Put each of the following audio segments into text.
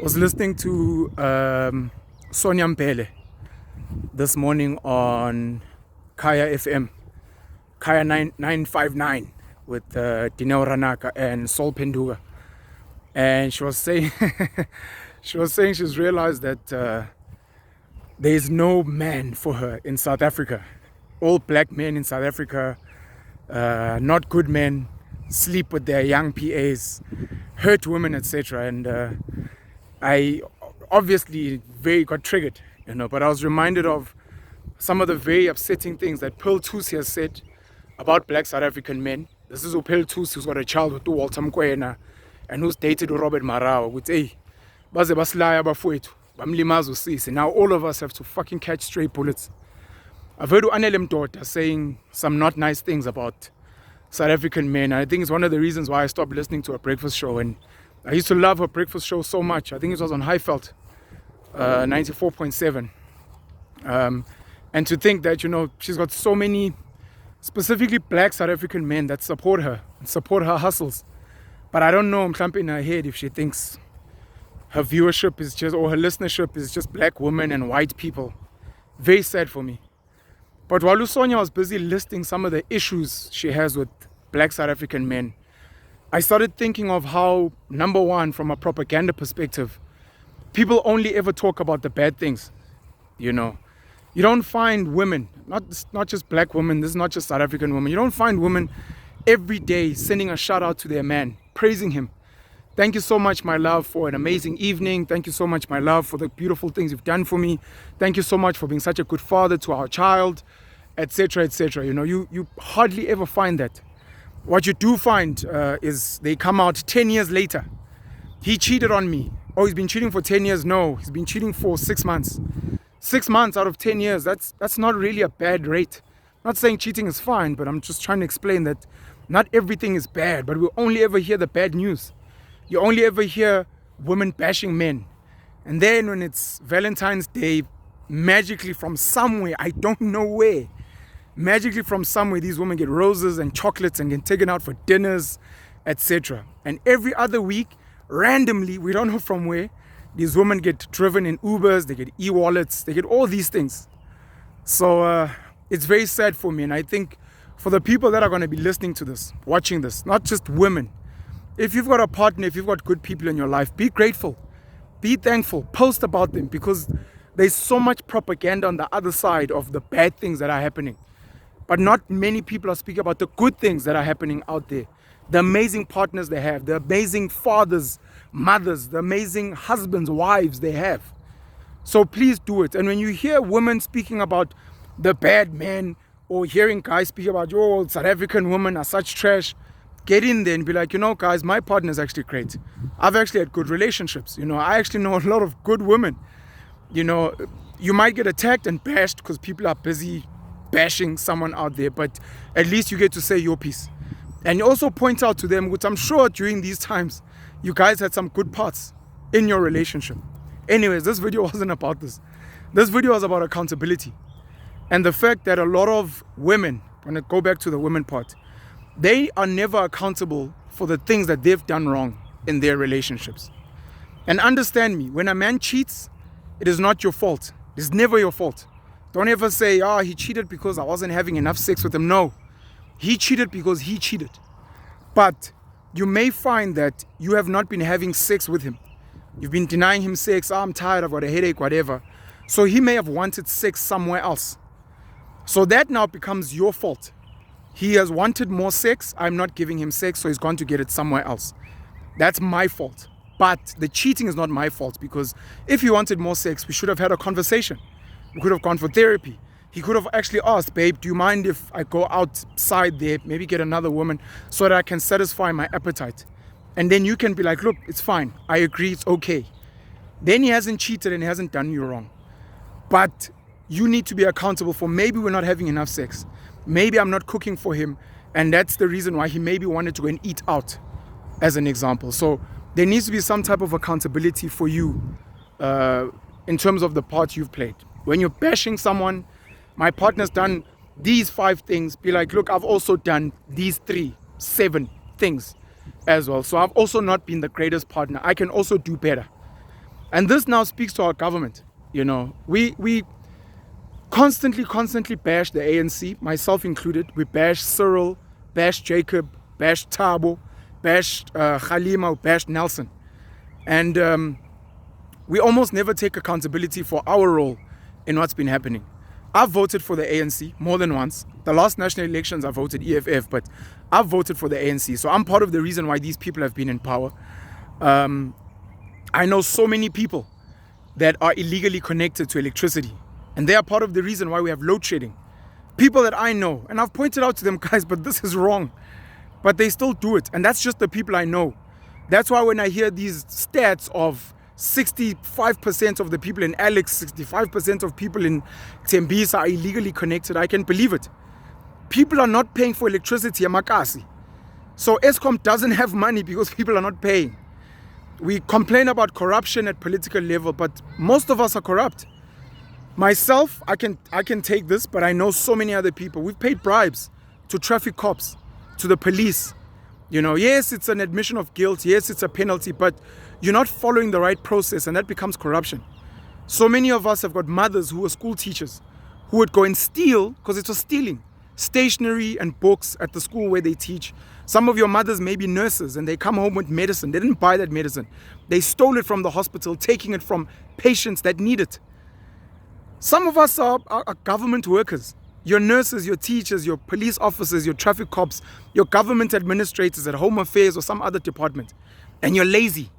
Was listening to Sonia Mpele this morning on Kaya FM, Kaya 959 with Dineo Ranaka and Sol Penduga. And she was saying, she's realized that there is no man for her in South Africa. All black men in South Africa, not good men, sleep with their young PAs, hurt women, etc. And I obviously got triggered, but I was reminded of some of the very upsetting things that Pearl Tusi has said about black South African men. This is Pearl Tusi, who's got a child with Walter Mkwena and who's dated Robert Marao. With baze basilaya bafowethu bamlimaza usisi. Now all of us have to fucking catch stray bullets. I've heard Anele Mdoda saying some not nice things about South African men. I think it's one of the reasons why I stopped listening to her breakfast show. And I used to love her breakfast show so much. I think it was on Highveld, 94.7. And to think that, she's got so many, specifically black South African men that support her and support her hustles. But I don't know, mhlampe in her head, if she thinks her viewership is just, or her listenership is just black women and white people. Very sad for me. But while Sonia was busy listing some of the issues she has with black South African men, I started thinking of how, number one, from a propaganda perspective, people only ever talk about the bad things. You don't find women, not just black women, this is not just South African women, you don't find women every day sending a shout out to their man, praising him. Thank you so much, my love, for an amazing evening. Thank you so much, my love, for the beautiful things you've done for me. Thank you so much for being such a good father to our child, etc., etc. You hardly ever find that. What you do find is they come out 10 years later. He cheated on me. Oh, he's been cheating for 10 years. No, he's been cheating for 6 months. 6 months out of 10 years, that's not really a bad rate. I'm not saying cheating is fine, but I'm just trying to explain that not everything is bad, but we only ever hear the bad news. You only ever hear women bashing men. And then when it's Valentine's Day, magically from somewhere, I don't know where, magically from somewhere, these women get roses and chocolates and get taken out for dinners, etc. And every other week, randomly, we don't know from where, these women get driven in Ubers, they get e-wallets, they get all these things. So it's very sad for me. And I think for the people that are going to be listening to this, watching this, not just women, if you've got a partner, if you've got good people in your life, be grateful, be thankful, post about them, because there's so much propaganda on the other side of the bad things that are happening. But not many people are speaking about the good things that are happening out there. The amazing partners they have, the amazing fathers, mothers, the amazing husbands, wives they have. So please do it. And when you hear women speaking about the bad men, or hearing guys speak about, South African women are such trash, get in there and be like, guys, my partner is actually great. I've actually had good relationships. I actually know a lot of good women. You might get attacked and bashed because people are busy bashing someone out there, but at least you get to say your piece. And you also point out to them, which I'm sure during these times, you guys had some good parts in your relationship. Anyways, this video wasn't about this. This video was about accountability. And the fact that a lot of women, when I go back to the women part, they are never accountable for the things that they've done wrong in their relationships. And understand me, when a man cheats, it is not your fault. It's never your fault. Don't ever say, he cheated because I wasn't having enough sex with him. No, he cheated because he cheated. But you may find that you have not been having sex with him. You've been denying him sex. I'm tired, I've got a headache, whatever. So he may have wanted sex somewhere else. So that now becomes your fault. He has wanted more sex. I'm not giving him sex, so he's gone to get it somewhere else. That's my fault. But the cheating is not my fault, because if he wanted more sex, we should have had a conversation. We could have gone for therapy. He could have actually asked, babe, do you mind if I go outside there, maybe get another woman so that I can satisfy my appetite? And then you can be like, look, it's fine. I agree, it's okay. Then he hasn't cheated and he hasn't done you wrong. But you need to be accountable for, maybe we're not having enough sex. Maybe I'm not cooking for him, and that's the reason why he maybe wanted to go and eat out, as an example. So there needs to be some type of accountability for you in terms of the part you've played. When you're bashing someone, my partner's done these 5 things, be like, look, I've also done these 7 things as well. So I've also not been the greatest partner. I can also do better. And this now speaks to our government. You know, we constantly bash the ANC, myself included. We bash Cyril, bash Jacob, bash Thabo, bash Kgalema, bash Nelson. And we almost never take accountability for our role in what's been happening. I've voted for the ANC more than once. The last national elections I voted EFF, but I've voted for the ANC. So I'm part of the reason why these people have been in power. I know so many people that are illegally connected to electricity. And they are part of the reason why we have load shedding. People that I know, and I've pointed out to them, guys, but this is wrong. But they still do it. And that's just the people I know. That's why when I hear these stats of 65% of the people in Alex, 65% of people in Tembisa are illegally connected, I can believe it. People are not paying for electricity, Amakasi. So Eskom doesn't have money because people are not paying. We complain about corruption at political level, but most of us are corrupt. Myself, I can take this, but I know so many other people. We've paid bribes to traffic cops, to the police. You know, yes, it's an admission of guilt. Yes, it's a penalty, but you're not following the right process, and that becomes corruption. So many of us have got mothers who were school teachers who would go and steal, because it was stealing, stationery and books at the school where they teach. Some of your mothers may be nurses and they come home with medicine. They didn't buy that medicine. They stole it from the hospital, taking it from patients that need it. Some of us are government workers. Your nurses, your teachers, your police officers, your traffic cops, your government administrators at Home Affairs or some other department. And you're lazy.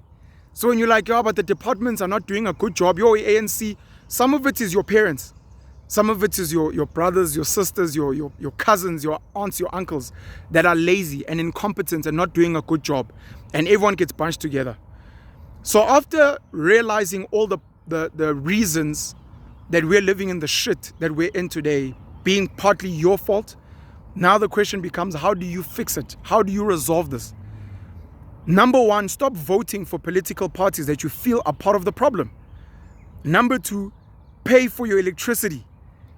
So when you're like, yeah, but the departments are not doing a good job, your ANC, some of it is your parents. Some of it is your brothers, your sisters, your cousins, your aunts, your uncles that are lazy and incompetent and not doing a good job. And everyone gets bunched together. So after realizing all the reasons that we're living in the shit that we're in today, being partly your fault, now the question becomes, how do you fix it? How do you resolve this? Number one, stop voting for political parties that you feel are part of the problem. Number two, pay for your electricity.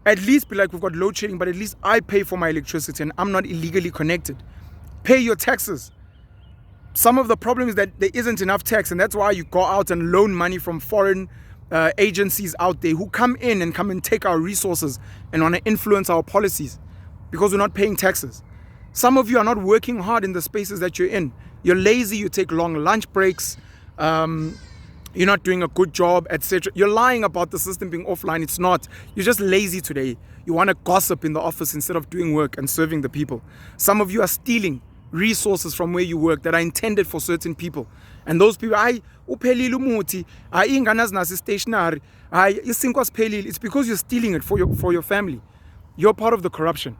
At least be like, we've got load shedding, but at least I pay for my electricity and I'm not illegally connected. Pay your taxes. Some of the problem is that there isn't enough tax, and that's why you go out and loan money from foreign agencies out there who come in and come and take our resources and want to influence our policies because we're not paying taxes. Some of you are not working hard in the spaces that you're in. You're lazy, you take long lunch breaks, you're not doing a good job, etc. You're lying about the system being offline. It's not. You're just lazy today. You want to gossip in the office instead of doing work and serving the people. Some of you are stealing resources from where you work that are intended for certain people. And those people, stationary, it's because you're stealing it for your family. You're part of the corruption.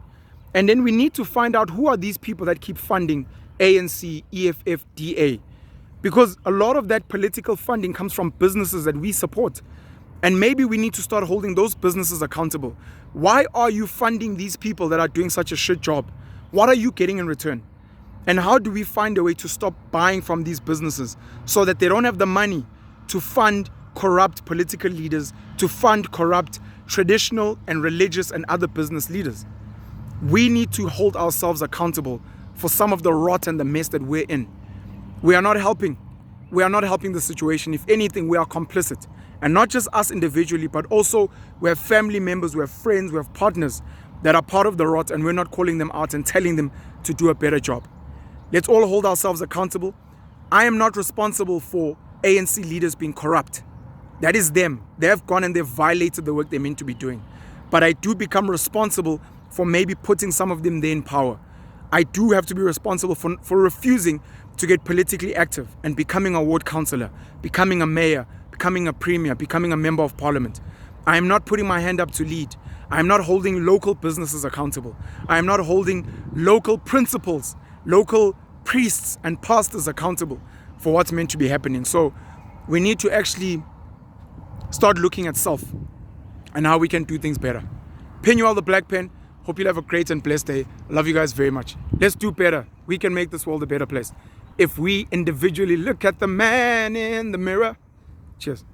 And then we need to find out who are these people that keep funding ANC, EFF, DA. Because a lot of that political funding comes from businesses that we support. And maybe we need to start holding those businesses accountable. Why are you funding these people that are doing such a shit job? What are you getting in return? And how do we find a way to stop buying from these businesses so that they don't have the money to fund corrupt political leaders, to fund corrupt traditional and religious and other business leaders? We need to hold ourselves accountable for some of the rot and the mess that we're in. We are not helping. We are not helping the situation. If anything, we are complicit. And not just us individually, but also we have family members, we have friends, we have partners that are part of the rot, and we're not calling them out and telling them to do a better job. Let's all hold ourselves accountable. I am not responsible for ANC leaders being corrupt. That is them. They have gone and they've violated the work they're meant to be doing. But I do become responsible for maybe putting some of them there in power. I do have to be responsible for refusing to get politically active and becoming a ward councillor, becoming a mayor, becoming a premier, becoming a member of parliament. I am not putting my hand up to lead. I am not holding local businesses accountable. I am not holding local principals, local priests and pastors accountable for what's meant to be happening. So we need to actually start looking at self and how we can do things better. Penuel the Black Pen, hope you'll have a great and blessed day. Love you guys very much. Let's do better. We can make this world a better place if we individually look at the man in the mirror. Cheers.